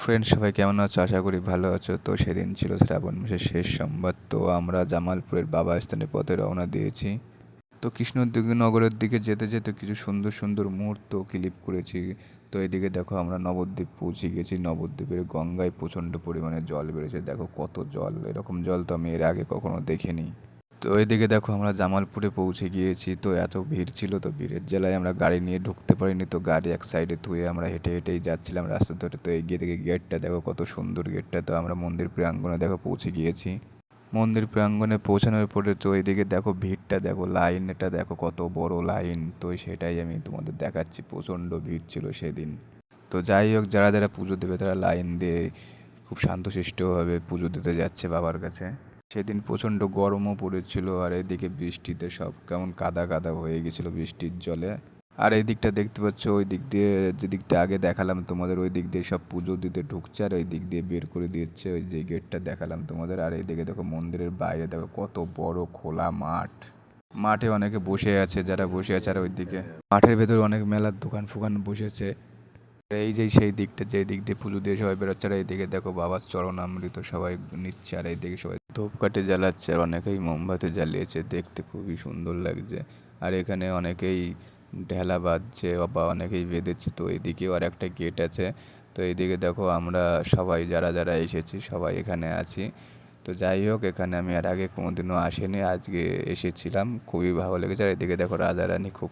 Friend সবাই কেমন আছো? আশা করি ভালো আছো। তো সেদিন ছিল শ্রাবণ মাসের শেষ সোমবার। তো আমরা জামালপুরের বাবা স্থানের পথে রওনা দিয়েছি। তো কৃষ্ণনগরের দিকে যেতে যেতে কিছু সুন্দর সুন্দর মুহূর্ত ক্লিপ করেছি। তো এদিকে দেখো আমরা নবদ্বীপ পৌঁছে গেছি। নবদ্বীপের গঙ্গায় প্রচণ্ড পরিমাণে জল বেড়েছে। দেখো কত জল, এরকম জল তো আমি এর আগে কখনো দেখিনি। তো এদিকে দেখো আমরা জামালপুরে পৌঁছে গিয়েছি। তো এত ভিড় ছিল, তো ভিড়ের জ্বালায় আমরা গাড়ি নিয়ে ঢুকতে পারিনি। তো গাড়ি এক সাইডে থুয়ে আমরা হেঁটে হেঁটেই যাচ্ছিলাম রাস্তা ধরে। তো এগিয়ে দেখে গেটটা দেখো কত সুন্দর গেটটা। তো আমরা মন্দির প্রাঙ্গণে দেখো পৌঁছে গিয়েছি। মন্দির প্রাঙ্গণে পৌঁছানোর পরে তো এদিকে দেখো ভিড়টা দেখো, লাইনটা দেখো কত বড় লাইন। তো সেটাই আমি তোমাদের দেখাচ্ছি, প্রচণ্ড ভিড় ছিল সেদিন। তো যাই হোক, যারা যারা পুজো দেবে তারা লাইন দিয়ে খুব শান্তশিষ্টভাবে পুজো দিতে যাচ্ছে বাবার কাছে। সেদিন প্রচণ্ড গরমও পড়েছিল, আর এদিকে বৃষ্টিতে সব কেমন কাদা কাদা হয়ে গেছিলো বৃষ্টির জলে। আর এই দিকটা দেখতে পাচ্ছ, ওই দিক দিয়ে যে দিকটা আগে দেখালাম তোমাদের, ওই দিক দিয়ে সব পুজো দিতে ঢুকছে, আর ওই দিক দিয়ে বের করে দিচ্ছে ওই যে গেটটা দেখালাম তোমাদের। আর এইদিকে দেখো মন্দিরের বাইরে দেখো কত বড় খোলা মাঠ। মাঠে অনেকে বসে আছে, যারা বসে আছে, আর ওইদিকে মাঠের ভেতর অনেক মেলার দোকান ফোকান বসেছে। এই যে সেই দিকটা, যে দিক দিয়ে পুজো দিয়ে সবাই বেরোচ্ছে, আর এইদিকে দেখো বাবার চরণামৃত সবাই নিচ্ছে, আর এইদিকে সবাই ধূপকাঠি জ্বালাচ্ছে, আর অনেকেই মোমবাতি জ্বালিয়েছে, দেখতে খুবই সুন্দর লাগছে। আর এখানে অনেকেই ঢেলা বাঁধছে বা অনেকেই বেঁধেছে। তো এইদিকেও আর একটা গেট আছে। তো এইদিকে দেখো আমরা সবাই যারা যারা এসেছি সবাই এখানে আছি। তো যাই হোক, এখানে আমি আর আগে কোনোদিনও আসিনি, আজকে এসেছিলাম, খুবই ভালো লেগেছে। আর এদিকে দেখো রাজা রানী খুব